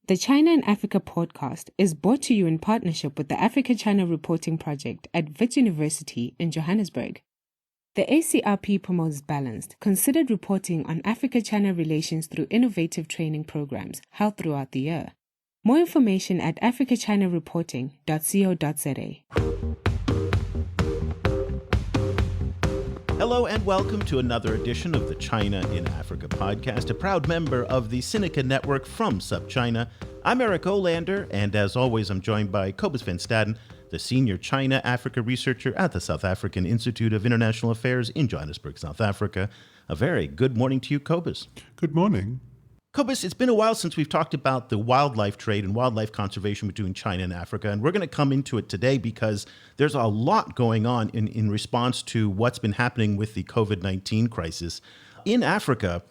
The China and Africa podcast is brought to you in partnership with the Africa-China Reporting Project at Wits University in Johannesburg. The ACRP promotes balanced, considered reporting on Africa-China relations through innovative training programs held throughout the year. More information at africachinareporting.co.za. Hello and welcome to another edition of the China in Africa podcast, a proud member of the Sinica Network from SupChina. I'm Eric Olander, and as always, I'm joined by Cobus van Staden, the senior China-Africa researcher at the South African Institute of International Affairs in Johannesburg, South Africa. A very good morning to you, Cobus. Good morning. Cobus, it's been a while since we've talked about the wildlife trade and wildlife conservation between China and Africa, and we're going to come into it today because there's a lot going on in response to what's been happening with the COVID-19 crisis. In Africa,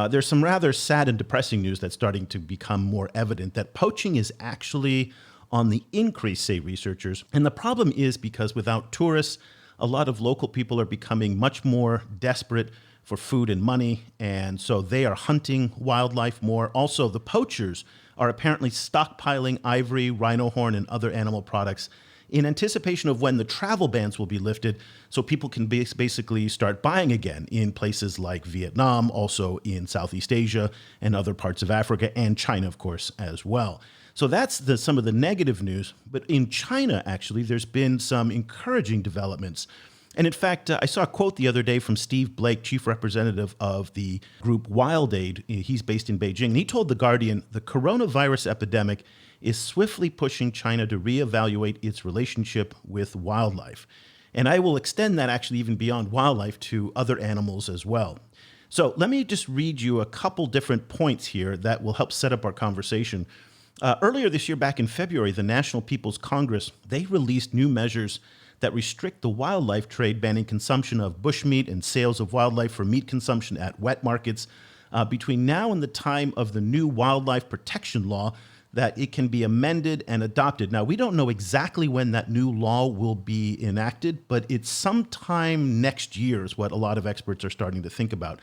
there's some rather sad and depressing news that's starting to become more evident, that poaching is actually on the increase, say researchers. And the problem is because without tourists, a lot of local people are becoming much more desperate for food and money, and so they are hunting wildlife more. Also, the poachers are apparently stockpiling ivory, rhino horn, and other animal products in anticipation of when the travel bans will be lifted, so people can basically start buying again in places like Vietnam, also in Southeast Asia and other parts of Africa, and China, of course, as well. So that's some of the negative news. But in China, actually, there's been some encouraging developments. And in fact, I saw a quote the other day from Steve Blake, chief representative of the group WildAid. He's based in Beijing. And he told The Guardian, the coronavirus epidemic is swiftly pushing China to reevaluate its relationship with wildlife. And I will extend that actually even beyond wildlife to other animals as well. So let me just read you a couple different points here that will help set up our conversation. Earlier this year, back in February, the National People's Congress, they released new measures that restrict the wildlife trade, banning consumption of bushmeat and sales of wildlife for meat consumption at wet markets. Between now and the time of the new wildlife protection law, that it can be amended and adopted. Now, we don't know exactly when that new law will be enacted, but it's sometime next year is what a lot of experts are starting to think about.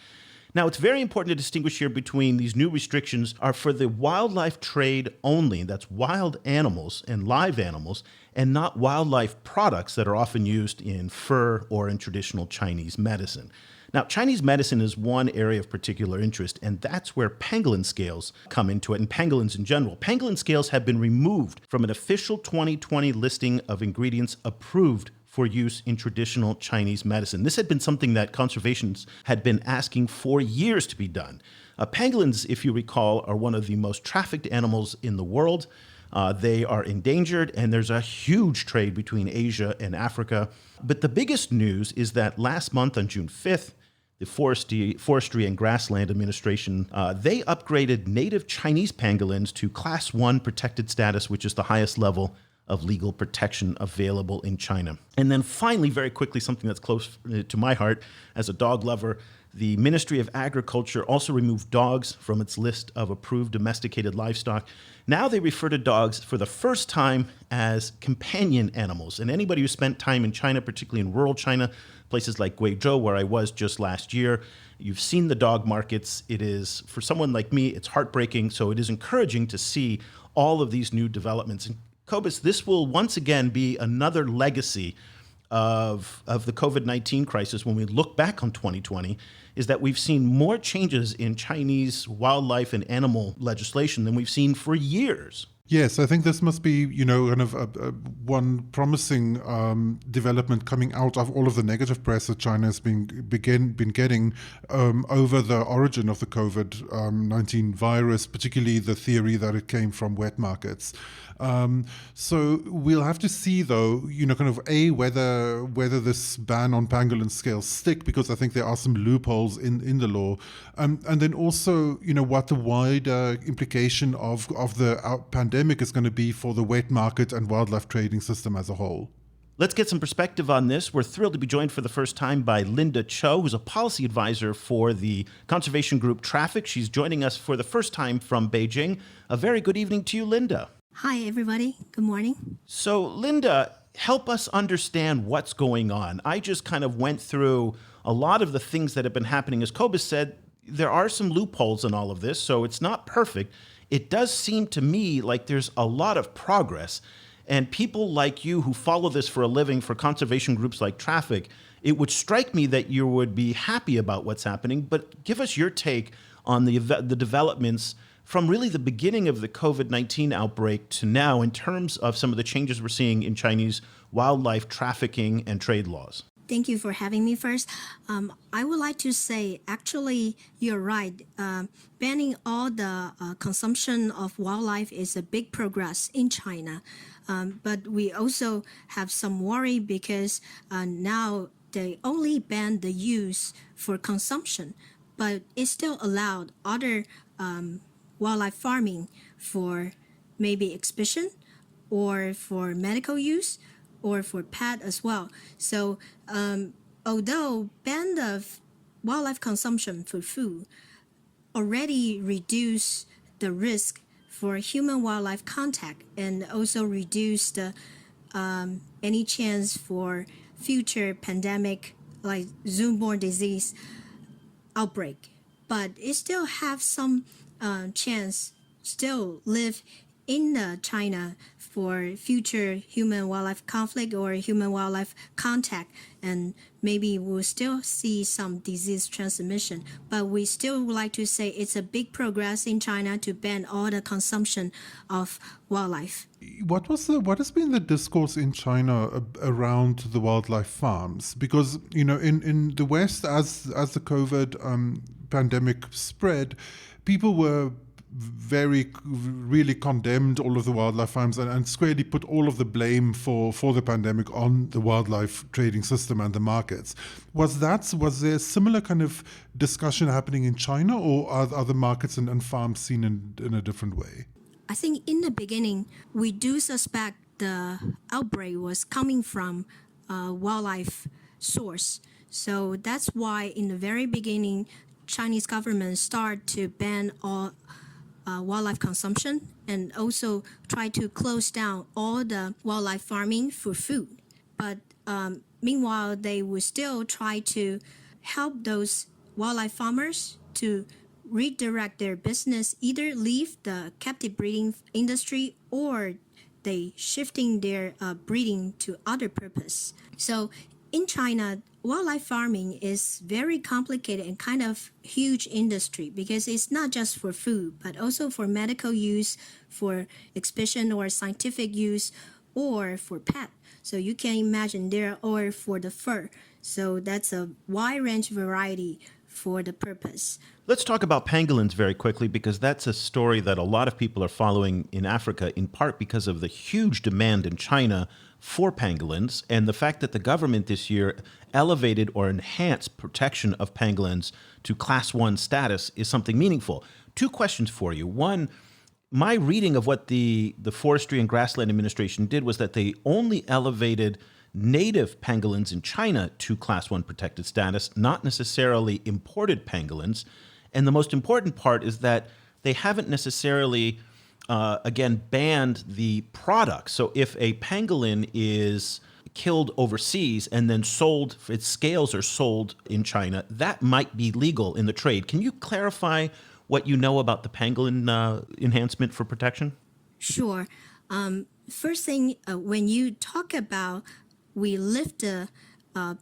Now, it's very important to distinguish here between these new restrictions are for the wildlife trade only, that's wild animals and live animals, and not wildlife products that are often used in fur or in traditional Chinese medicine. Now, Chinese medicine is one area of particular interest, and that's where pangolin scales come into it, and pangolins in general. Pangolin scales have been removed from an official 2020 listing of ingredients approved for use in traditional Chinese medicine. This had been something that conservationists had been asking for years to be done. Pangolins, if you recall, are one of the most trafficked animals in the world. They are endangered, and there's a huge trade between Asia and Africa. But the biggest news is that last month on June 5th, the Forestry and Grassland Administration, they upgraded native Chinese pangolins to Class 1 protected status, which is the highest level of legal protection available in China. And then finally, very quickly, something that's close to my heart as a dog lover, the Ministry of Agriculture also removed dogs from its list of approved domesticated livestock. Now they refer to dogs for the first time as companion animals. And anybody who spent time in China, particularly in rural China, places like Guizhou, where I was just last year, you've seen the dog markets. It is, for someone like me, it's heartbreaking. So it is encouraging to see all of these new developments. And Cobus, this will once again be another legacy of the COVID-19 crisis when we look back on 2020, is that we've seen more changes in Chinese wildlife and animal legislation than we've seen for years. Yes, I think this must be, kind of one promising development coming out of all of the negative press that China has been getting over the origin of the COVID-19 virus, particularly the theory that it came from wet markets. So we'll have to see, though, kind of whether this ban on pangolin scales stick, because I think there are some loopholes in the law, and then also, what the wider implication of the pandemic is going to be for the wet market and wildlife trading system as a whole. Let's get some perspective on this. We're thrilled to be joined for the first time by Linda Cho, who's a policy advisor for the conservation group Trafficking. She's joining us for the first time from Beijing. A very good evening to you, Linda. Hi, everybody. Good morning. So, Linda, help us understand what's going on. I just kind of went through a lot of the things that have been happening. As Cobus said, there are some loopholes in all of this, so it's not perfect. it does seem to me like there's a lot of progress. And people like you who follow this for a living, for conservation groups like Traffic, it would strike me that you would be happy about what's happening. But give us your take on the developments from really the beginning of the COVID-19 outbreak to now in terms of some of the changes we're seeing in Chinese wildlife trafficking and trade laws. Thank you for having me first. I would like to say, actually, you're right. Banning all the consumption of wildlife is a big progress in China. But we also have some worry because now they only ban the use for consumption, but it still allowed other wildlife farming for maybe exhibition or for medical use or for pet as well. So although ban of wildlife consumption for food already reduce the risk for human-wildlife contact and also reduce the any chance for future pandemic like Zoonoborne disease outbreak, but it still have some chance still live in China for future human-wildlife conflict or human-wildlife contact, and maybe we'll still see some disease transmission. But we still would like to say it's a big progress in China to ban all the consumption of wildlife. What has been the discourse in China around the wildlife farms? Because in the West, as the COVID pandemic spread, people were really condemned all of the wildlife farms and squarely put all of the blame for the pandemic on the wildlife trading system and the markets. Was there a similar kind of discussion happening in China, or are other markets and farms seen in a different way? I think in the beginning, we do suspect the outbreak was coming from a wildlife source. So that's why in the very beginning, Chinese government started to ban all wildlife consumption and also try to close down all the wildlife farming for food. But meanwhile, they will still try to help those wildlife farmers to redirect their business, either leave the captive breeding industry or they shifting their breeding to other purpose. So in China, wildlife farming is very complicated and kind of huge industry because it's not just for food, but also for medical use, for exhibition or scientific use, or for pet. So you can imagine there, or for the fur. So that's a wide range variety for the purpose. Let's talk about pangolins very quickly, because that's a story that a lot of people are following in Africa, in part because of the huge demand in China for pangolins and the fact that the government this year elevated or enhanced protection of pangolins to Class 1 status is something meaningful. Two questions for you. One, my reading of what the Forestry and Grassland Administration did was that they only elevated native pangolins in China to Class 1 protected status, not necessarily imported pangolins. And the most important part is that they haven't necessarily, again, banned the product. So if a pangolin is killed overseas and then sold, its scales are sold in China, that might be legal in the trade. Can you clarify what you know about the pangolin enhancement for protection? Sure. First thing, when you talk about we lift the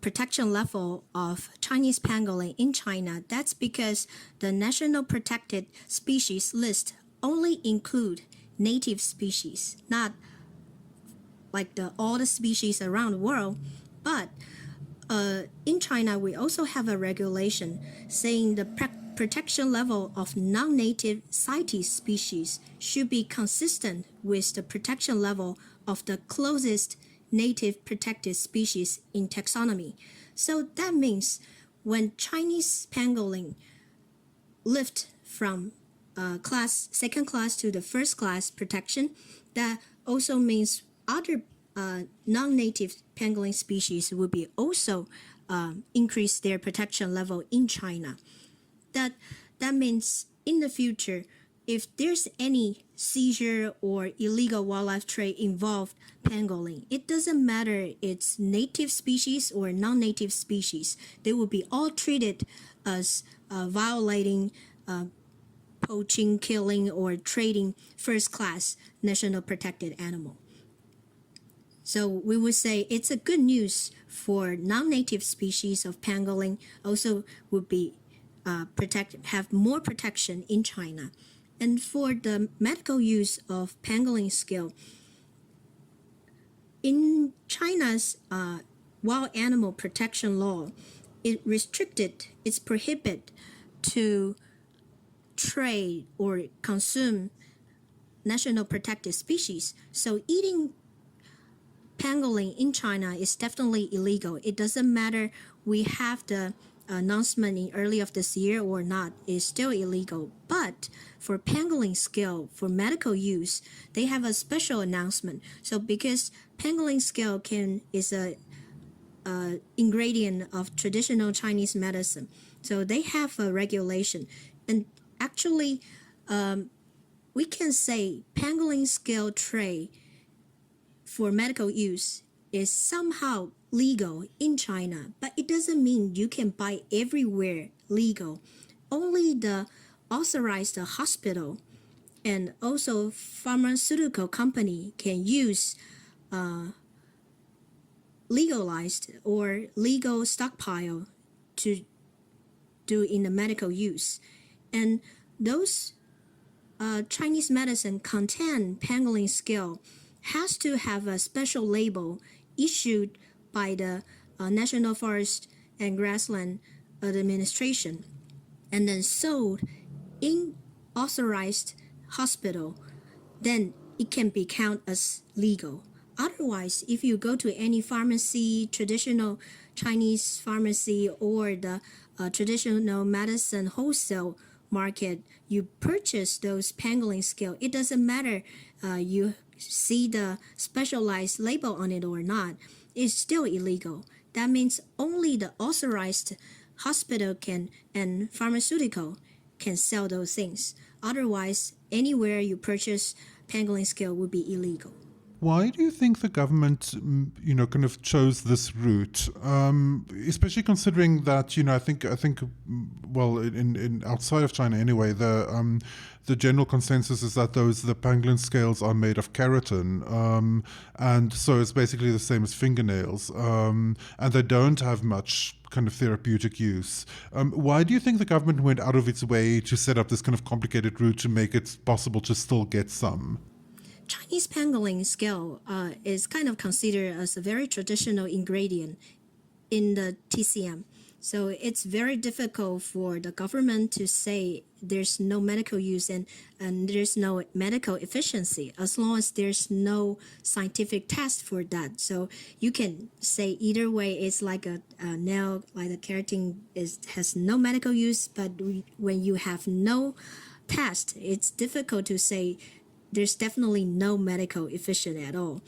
protection level of Chinese pangolin in China, that's because the National Protected Species List only include native species, not like all the species around the world. But in China, we also have a regulation saying the protection level of non-native CITES species should be consistent with the protection level of the closest native protected species in taxonomy. So that means when Chinese pangolin lift from second class to the first class protection, that also means other non-native pangolin species will be also increase their protection level in China. That means in the future, if there's any seizure or illegal wildlife trade involved pangolin, it doesn't matter it's native species or non-native species. They will be all treated as violating poaching, killing, or trading first-class national protected animal. So we would say it's a good news for non-native species of pangolin, also would be have more protection in China. And for the medical use of pangolin scale, in China's wild animal protection law, it's prohibited to trade or consume national protected species. So eating pangolin in China is definitely illegal. It doesn't matter we have the announcement in early of this year or not, it's still illegal. But for pangolin scale, for medical use, they have a special announcement. So because pangolin scale is a ingredient of traditional Chinese medicine, so they have a regulation. And actually, we can say pangolin scale trade for medical use is somehow legal in China, but it doesn't mean you can buy everywhere legal. Only the authorized hospital and also pharmaceutical company can use legalized or legal stockpile to do in the medical use. And those Chinese medicine contain pangolin scale has to have a special label issued by the National Forest and Grassland Administration and then sold in authorized hospital, then it can be counted as legal. Otherwise, if you go to any pharmacy, traditional Chinese pharmacy, or the traditional medicine wholesale market, you purchase those pangolin scale, it doesn't matter you see the specialized label on it or not, it's still illegal. That means only the authorized hospital and pharmaceutical can sell those things. Otherwise, anywhere you purchase pangolin scale would be illegal. Why do you think the government, kind of chose this route, especially considering that, I think, well, in outside of China anyway, the general consensus is that the pangolin scales are made of keratin, and so it's basically the same as fingernails, and they don't have much kind of therapeutic use. Why do you think the government went out of its way to set up this kind of complicated route to make it possible to still get some? Chinese pangolin scale is kind of considered as a very traditional ingredient in the TCM. So it's very difficult for the government to say there's no medical use and there's no medical efficiency as long as there's no scientific test for that. So you can say either way, it's like a nail, like the keratin has no medical use, but when you have no test, it's difficult to say there's definitely no medical efficient at all.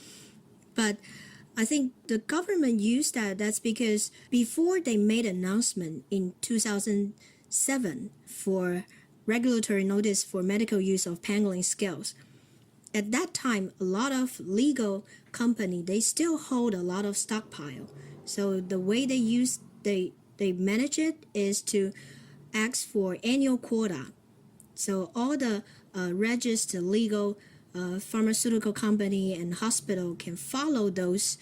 But I think the government used that. That's because before they made an announcement in 2007 for regulatory notice for medical use of pangolin scales, at that time, a lot of legal company, they still hold a lot of stockpile. So the way they manage it is to ask for annual quota. So all the registered legal pharmaceutical company and hospital can follow those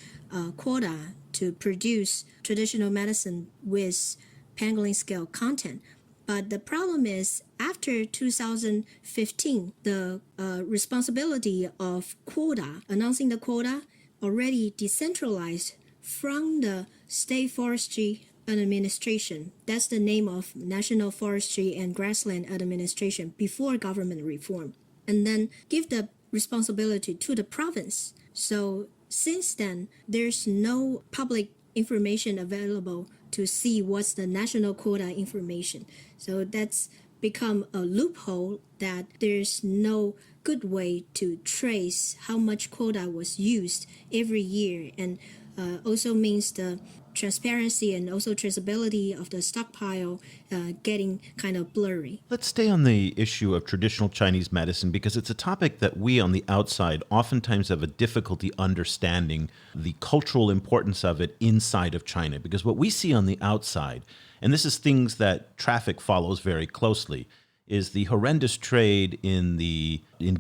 quota to produce traditional medicine with pangolin scale content. But the problem is after 2015, the responsibility of quota, announcing the quota, already decentralized from the State Forestry Administration. That's the name of National Forestry and Grassland Administration before government reform. And then give the responsibility to the province. So since then, there's no public information available to see what's the national quota information. So that's become a loophole that there's no good way to trace how much quota was used every year, and also means the transparency and also traceability of the stockpile getting kind of blurry. Let's stay on the issue of traditional Chinese medicine because it's a topic that we on the outside oftentimes have a difficulty understanding the cultural importance of it inside of China. Because what we see on the outside, and this is things that Traffic follows very closely, is the horrendous trade in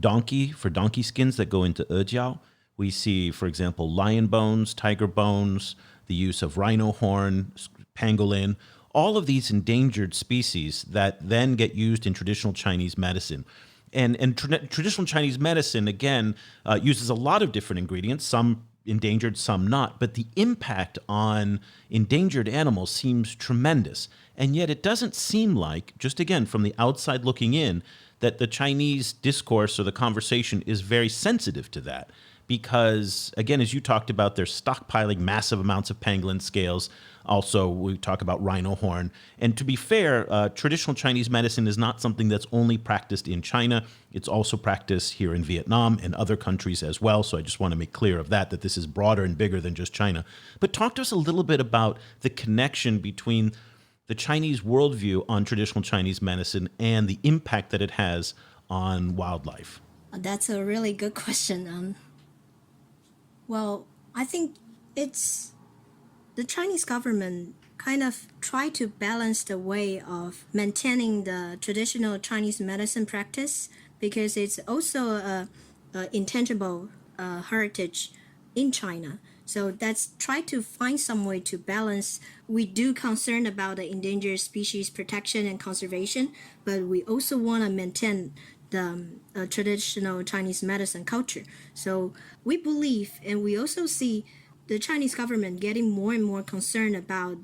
donkey skins that go into Ejiao. We see, for example, lion bones, tiger bones, the use of rhino horn, pangolin, all of these endangered species that then get used in traditional Chinese medicine. And traditional Chinese medicine, again, uses a lot of different ingredients, some endangered, some not. But the impact on endangered animals seems tremendous. And yet it doesn't seem like, just again, from the outside looking in, that the Chinese discourse or the conversation is very sensitive to that. Because, again, as you talked about, they're stockpiling massive amounts of pangolin scales. Also, we talk about rhino horn. And to be fair, traditional Chinese medicine is not something that's only practiced in China. It's also practiced here in Vietnam and other countries as well. So I just want to make clear of that this is broader and bigger than just China. But talk to us a little bit about the connection between the Chinese worldview on traditional Chinese medicine and the impact that it has on wildlife. That's a really good question. Well, I think it's the Chinese government kind of try to balance the way of maintaining the traditional Chinese medicine practice because it's also a intangible heritage in China. So that's try to find some way to balance. We do concern about the endangered species protection and conservation, but we also want to maintain the traditional Chinese medicine culture. So we believe, and we also see the Chinese government getting more and more concerned about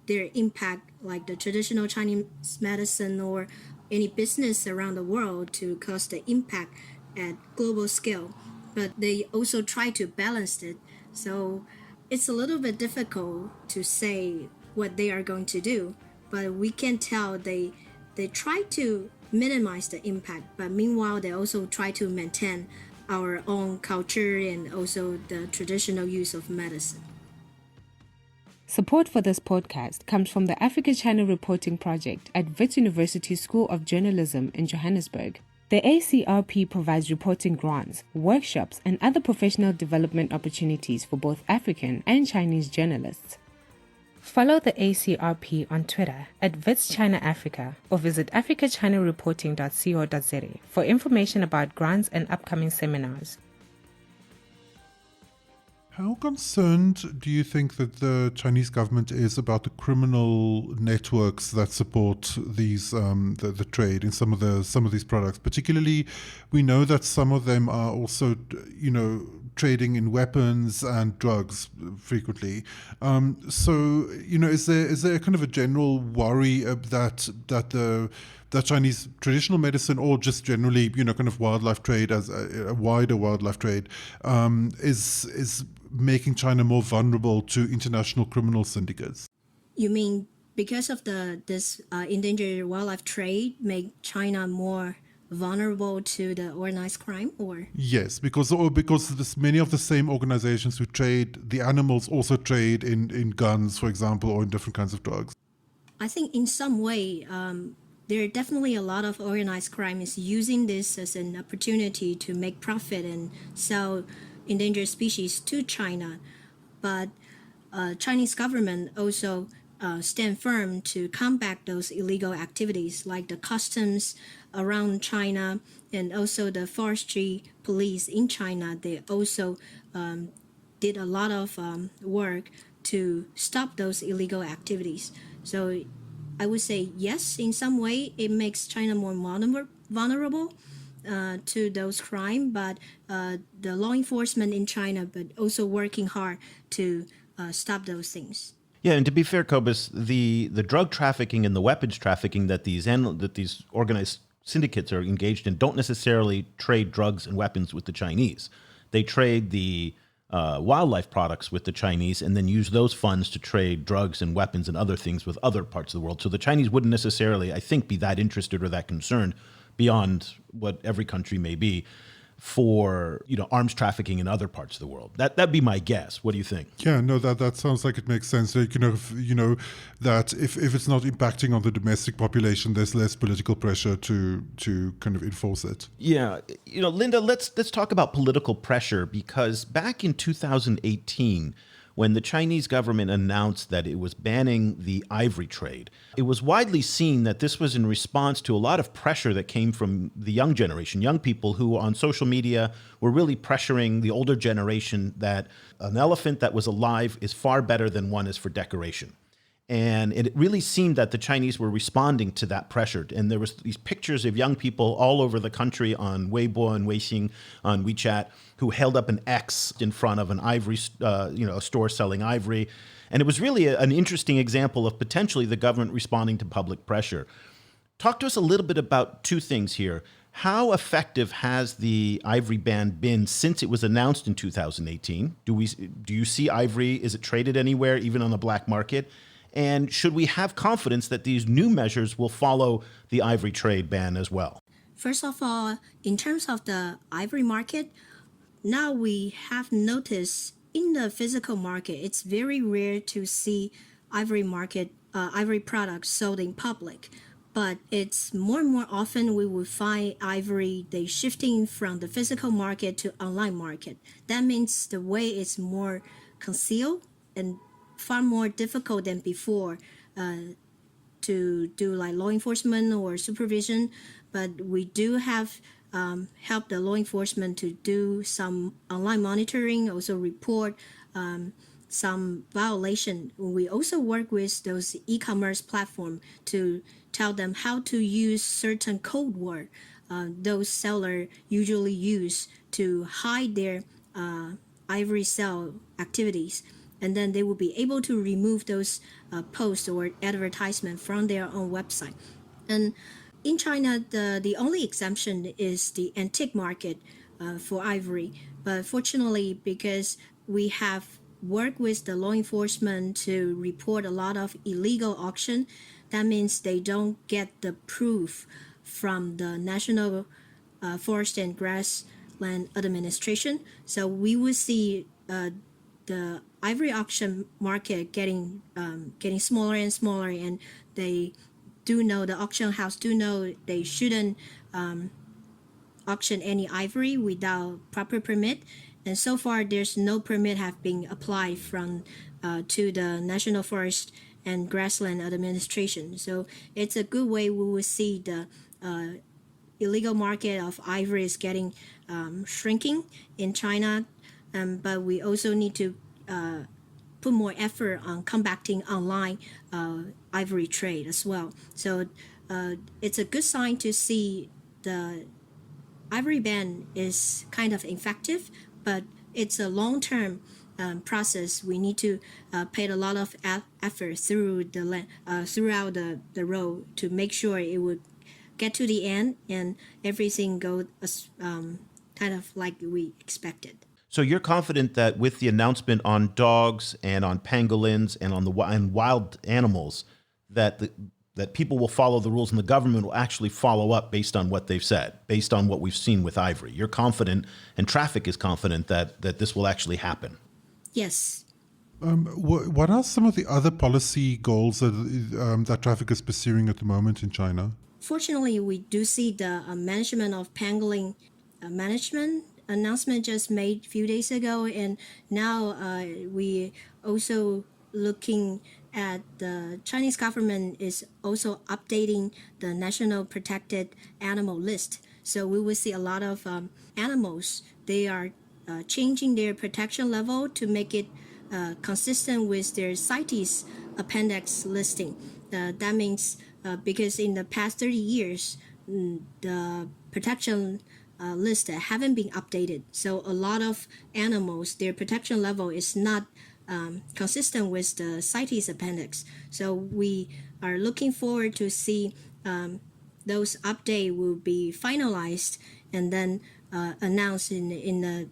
their impact, like the traditional Chinese medicine or any business around the world to cause the impact at global scale. But they also try to balance it. So it's a little bit difficult to say what they are going to do, but we can tell they try to minimize the impact, but meanwhile they also try to maintain our own culture and also the traditional use of medicine. Support for this podcast comes from the Africa-China Reporting Project at Wits University School of Journalism in Johannesburg. The ACRP provides reporting grants, workshops, and other professional development opportunities for both African and Chinese journalists. Follow the ACRP on Twitter at Wits China Africa or visit africachinareporting.co.za for information about grants and upcoming seminars. How concerned do you think that the Chinese government is about the criminal networks that support these the trade in some of these products? Particularly, we know that some of them are also, trading in weapons and drugs frequently. So, is there a kind of a general worry that Chinese traditional medicine, or just generally, kind of wildlife trade as a wider wildlife trade, is making China more vulnerable to international criminal syndicates? You mean because of this endangered wildlife trade make China more vulnerable to the organized crime, or? Yes, because many of the same organizations who trade the animals also trade in guns, for example, or in different kinds of drugs. I think in some way, there are definitely a lot of organized crime is using this as an opportunity to make profit and sell endangered species to China. But Chinese government also stand firm to combat those illegal activities like the customs around China and also the forestry police in China. They also did a lot of work to stop those illegal activities. So I would say yes, in some way it makes China more vulnerable to those crimes, but the law enforcement in China but also working hard to stop those things. Yeah, and to be fair, Cobus, the drug trafficking and the weapons trafficking that these organized syndicates are engaged in don't necessarily trade drugs and weapons with the Chinese. They trade the wildlife products with the Chinese and then use those funds to trade drugs and weapons and other things with other parts of the world. So the Chinese wouldn't necessarily, I think, be that interested or that concerned beyond what every country may be for arms trafficking in other parts of the world. That'd be my guess. What do you think? Yeah, no, that sounds like it makes sense. Like, that if it's not impacting on the domestic population, there's less political pressure to kind of enforce it. Yeah, Linda, let's talk about political pressure, because back in 2018, when the Chinese government announced that it was banning the ivory trade. It was widely seen that this was in response to a lot of pressure that came from the young generation, young people who on social media were really pressuring the older generation that an elephant that was alive is far better than one is for decoration. And it really seemed that the Chinese were responding to that pressure. And there was these pictures of young people all over the country on Weibo and Weixin, on WeChat, who held up an X in front of an ivory, a store selling ivory. And it was really an interesting example of potentially the government responding to public pressure. Talk to us a little bit about two things here. How effective has the ivory ban been since it was announced in 2018? Do you see ivory? Is it traded anywhere, even on the black market? And should we have confidence that these new measures will follow the ivory trade ban as well? First of all, in terms of the ivory market, now we have noticed in the physical market, it's very rare to see ivory products sold in public. But it's more and more often we will find ivory, they shifting from the physical market to online market. That means the way is more concealed and far more difficult than before to do like law enforcement or supervision, but we do have helped the law enforcement to do some online monitoring, also report some violation. We also work with those e-commerce platform to tell them how to use certain code word those sellers usually use to hide their ivory sale activities. And then they will be able to remove those posts or advertisement from their own website. And in China, the only exemption is the antique market for ivory. But fortunately, because we have worked with the law enforcement to report a lot of illegal auction, that means they don't get the proof from the National Forest and Grassland Administration. So we will see the ivory auction market getting smaller and smaller, and they do know, the auction house do know they shouldn't auction any ivory without proper permit. And so far, there's no permit have been applied from to the National Forest and Grassland Administration. So it's a good way we will see the illegal market of ivory is getting shrinking in China. But we also need to put more effort on combating online ivory trade as well. So it's a good sign to see the ivory ban is kind of effective, but it's a long-term process. We need to pay a lot of effort throughout the road to make sure it would get to the end and everything go kind of like we expected. So you're confident that with the announcement on dogs and on pangolins and on and wild animals, that people will follow the rules and the government will actually follow up based on what they've said, based on what we've seen with ivory. You're confident, and Traffic is confident that this will actually happen. Yes. What are some of the other policy goals that Traffic is pursuing at the moment in China? Fortunately, we do see the management of pangolin management announcement just made a few days ago, and now we also looking at the Chinese government is also updating the national protected animal list. So we will see a lot of animals. They are changing their protection level to make it consistent with their CITES appendix listing. That means because in the past 30 years, the protection list haven't been updated. So a lot of animals, their protection level is not consistent with the CITES appendix. So we are looking forward to see those updates will be finalized and then announced in the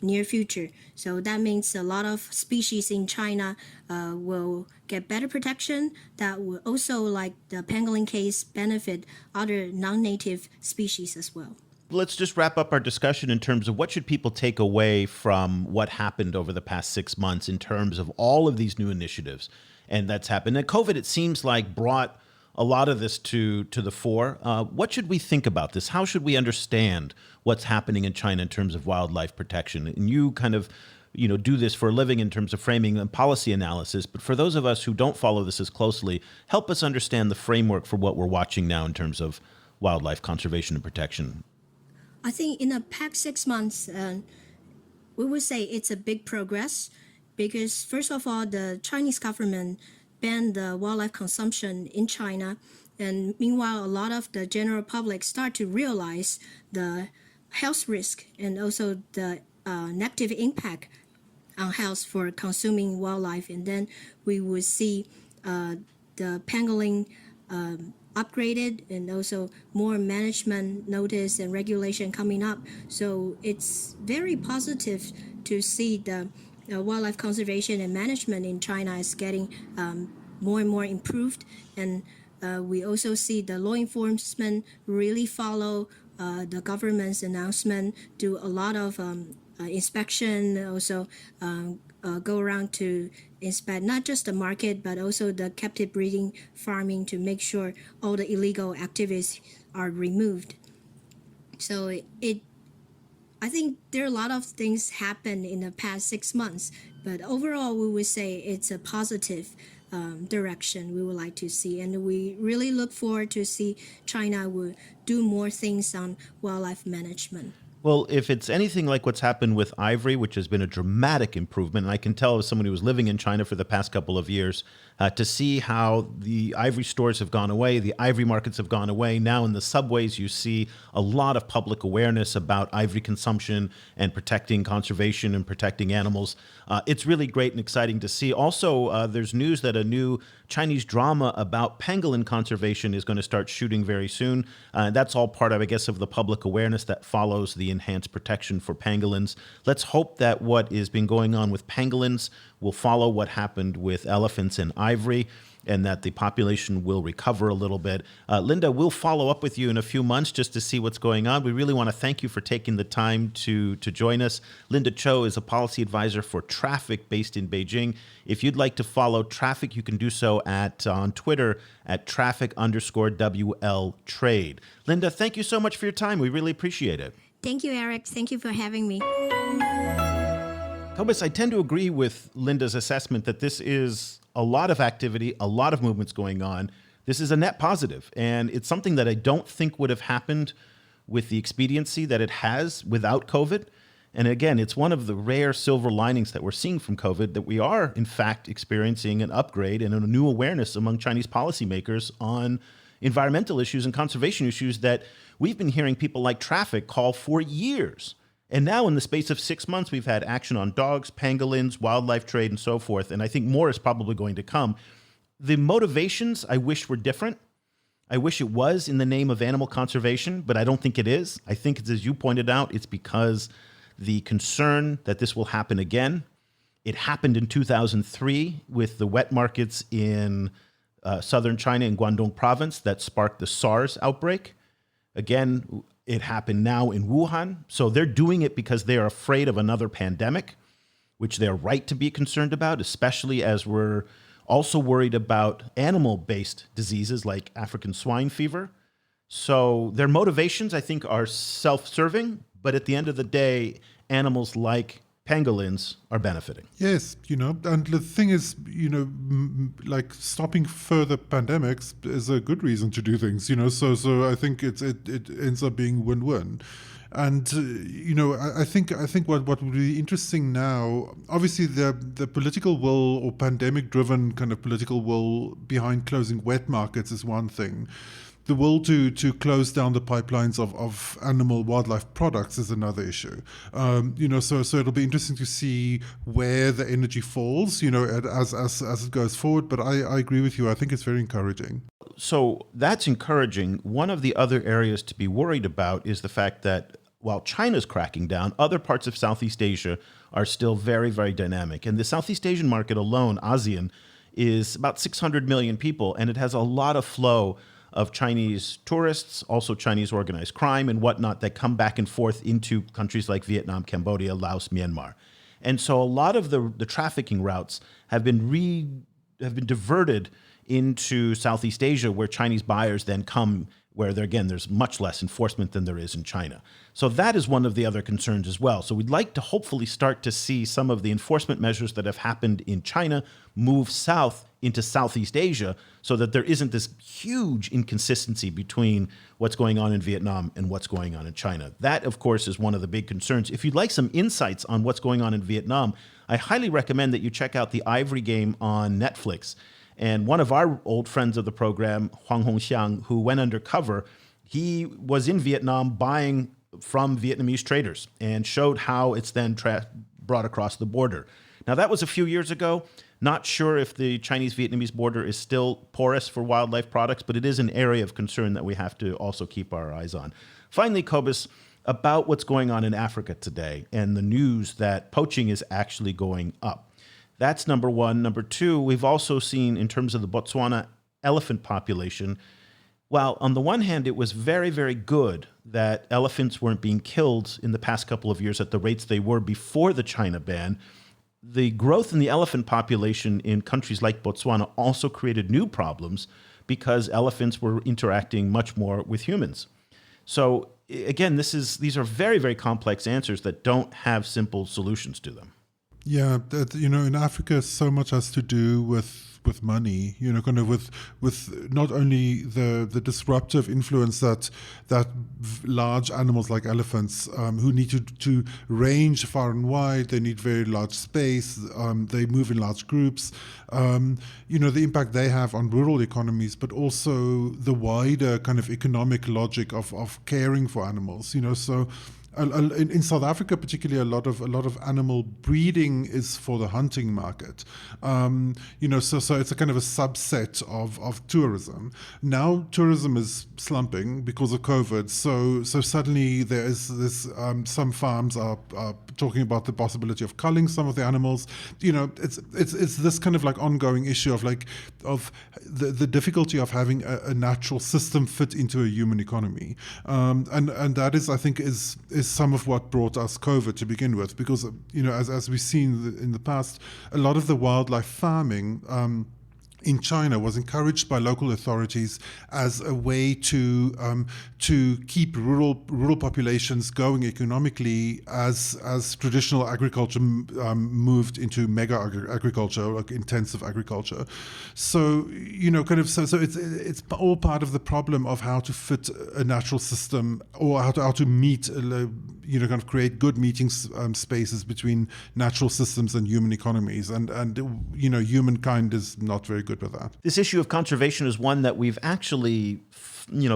near future. So that means a lot of species in China will get better protection. That will also, like the pangolin case, benefit other non-native species as well. Let's just wrap up our discussion in terms of what should people take away from what happened over the past 6 months in terms of all of these new initiatives and that's happened. And COVID, it seems like, brought a lot of this to the fore. What should we think about this? How should we understand what's happening in China in terms of wildlife protection? And you kind of do this for a living in terms of framing and policy analysis. But for those of us who don't follow this as closely, help us understand the framework for what we're watching now in terms of wildlife conservation and protection. I think in the past 6 months, we would say it's a big progress because, first of all, the Chinese government banned the wildlife consumption in China. And meanwhile, a lot of the general public start to realize the health risk and also the negative impact on health for consuming wildlife. And then we would see the pangolin upgraded and also more management notice and regulation coming up. So it's very positive to see the wildlife conservation and management in China is getting more and more improved. And we also see the law enforcement really follow the government's announcement, do a lot of inspection, also go around to inspect not just the market, but also the captive breeding farming to make sure all the illegal activities are removed. So I think there are a lot of things happen in the past 6 months, but overall we would say it's a positive direction we would like to see, and we really look forward to see China will do more things on wildlife management. Well, if it's anything like what's happened with ivory, which has been a dramatic improvement, and I can tell as someone who was living in China for the past couple of years, to see how the ivory stores have gone away, the ivory markets have gone away. Now in the subways, you see a lot of public awareness about ivory consumption and protecting conservation and protecting animals. It's really great and exciting to see. Also, there's news that a new Chinese drama about pangolin conservation is going to start shooting very soon. That's all part of, I guess, of the public awareness that follows the enhanced protection for pangolins. Let's hope that what has been going on with pangolins will follow what happened with elephants and ivory, and that the population will recover a little bit. Linda, we'll follow up with you in a few months just to see what's going on. We really want to thank you for taking the time to join us. Linda Cho is a policy advisor for Traffic based in Beijing. If you'd like to follow Traffic, you can do so on Twitter at Traffic_WL Trade. Linda, thank you so much for your time. We really appreciate it. Thank you, Eric. Thank you for having me. Thomas, I tend to agree with Linda's assessment that this is a lot of activity, a lot of movements going on. This is a net positive, and it's something that I don't think would have happened with the expediency that it has without COVID. And again, it's one of the rare silver linings that we're seeing from COVID, that we are, in fact, experiencing an upgrade and a new awareness among Chinese policymakers on environmental issues and conservation issues that we've been hearing people like Traffic call for years. And now in the space of 6 months, we've had action on dogs, pangolins, wildlife trade, and so forth. And I think more is probably going to come. The motivations, I wish, were different. I wish it was in the name of animal conservation, but I don't think it is. I think it's, as you pointed out, it's because the concern that this will happen again. It happened in 2003 with the wet markets in southern China in Guangdong province that sparked the SARS outbreak. Again, it happened now in Wuhan. So they're doing it because they are afraid of another pandemic, which they're right to be concerned about, especially as we're also worried about animal-based diseases like African swine fever. So their motivations, I think, are self-serving, but at the end of the day, animals like pangolins are benefiting. Yes, and the thing is, like stopping further pandemics is a good reason to do things, so I think it ends up being win-win. And I think what would be interesting now, obviously the political will or pandemic-driven kind of political will behind closing wet markets is one thing. The will to close down the pipelines of animal wildlife products is another issue. So it'll be interesting to see where the energy falls, as it goes forward. But I agree with you. I think it's very encouraging. So that's encouraging. One of the other areas to be worried about is the fact that while China's cracking down, other parts of Southeast Asia are still very, very dynamic. And the Southeast Asian market alone, ASEAN, is about 600 million people, and it has a lot of flow of Chinese tourists, also Chinese organized crime and whatnot that come back and forth into countries like Vietnam, Cambodia, Laos, Myanmar. And so a lot of the trafficking routes have been diverted into Southeast Asia, where Chinese buyers then come where there's much less enforcement than there is in China. So that is one of the other concerns as well. So we'd like to hopefully start to see some of the enforcement measures that have happened in China move south into Southeast Asia so that there isn't this huge inconsistency between what's going on in Vietnam and what's going on in China. That, of course, is one of the big concerns. If you'd like some insights on what's going on in Vietnam, I highly recommend that you check out the Ivory Game on Netflix. And one of our old friends of the program, Huang Hongxiang, who went undercover, he was in Vietnam buying from Vietnamese traders and showed how it's then brought across the border. Now, that was a few years ago. Not sure if the Chinese-Vietnamese border is still porous for wildlife products, but it is an area of concern that we have to also keep our eyes on. Finally, Cobus, about what's going on in Africa today and the news that poaching is actually going up. That's number one. Number two, we've also seen in terms of the Botswana elephant population, while on the one hand, it was very, very good that elephants weren't being killed in the past couple of years at the rates they were before the China ban, the growth in the elephant population in countries like Botswana also created new problems because elephants were interacting much more with humans. So again, these are very, very complex answers that don't have simple solutions to them. Yeah, in Africa, so much has to do with money, kind of with not only the disruptive influence that large animals like elephants, who need to range far and wide, they need very large space, they move in large groups, the impact they have on rural economies, but also the wider kind of economic logic of caring for animals, so. In South Africa, particularly, a lot of animal breeding is for the hunting market. So it's a kind of a subset of tourism. Now tourism is slumping because of COVID. So suddenly there is this. Some farms are talking about the possibility of culling some of the animals. It's this kind of like ongoing issue of the difficulty of having a natural system fit into a human economy, and that is, I think, is some of what brought us COVID to begin with, because as we've seen in the past, a lot of the wildlife farming in China was encouraged by local authorities as a way to keep rural populations going economically as traditional agriculture moved into mega agriculture, like intensive agriculture. So so it's all part of the problem of how to fit a natural system, or how to meet kind of create good meeting spaces between natural systems and human economies, and humankind is not very good with that. This issue of conservation is one that we've actually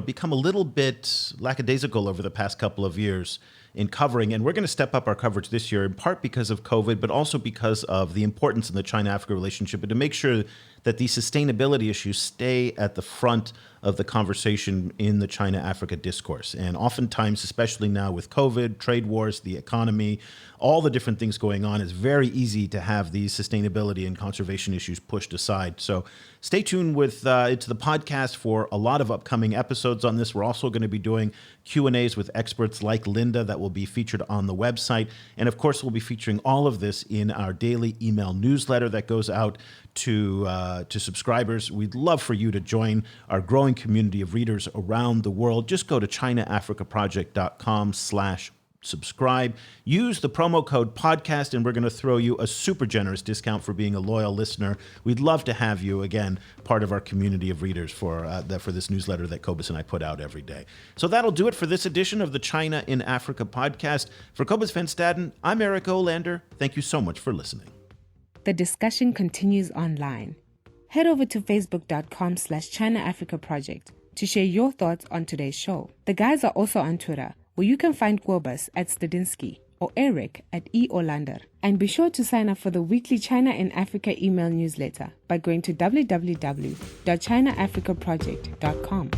become a little bit lackadaisical over the past couple of years in covering, and we're going to step up our coverage this year, in part because of COVID, but also because of the importance in the China-Africa relationship, and to make sure that these sustainability issues stay at the front of the conversation in the China-Africa discourse. And oftentimes, especially now with COVID, trade wars, the economy, all the different things going on, it's very easy to have these sustainability and conservation issues pushed aside. So stay tuned to the podcast for a lot of upcoming episodes on this. We're also going to be doing Q&As with experts like Linda that will be featured on the website. And of course, we'll be featuring all of this in our daily email newsletter that goes out to subscribers. We'd love for you to join our growing community of readers around the world. Just go to ChinaAfricaProject.com/subscribe. Use the promo code podcast, and we're going to throw you a super generous discount for being a loyal listener. We'd love to have you, again, part of our community of readers for this newsletter that Cobus and I put out every day. So that'll do it for this edition of the China in Africa podcast. For Cobus Van Staden, I'm Eric Olander. Thank you so much for listening. The discussion continues online. Head over to facebook.com/ChinaAfricaProject to share your thoughts on today's show. The guys are also on Twitter, where you can find Cobus at Stadinsky or Eric at E.Olander. And be sure to sign up for the weekly China in Africa email newsletter by going to www.ChinaAfricaProject.com.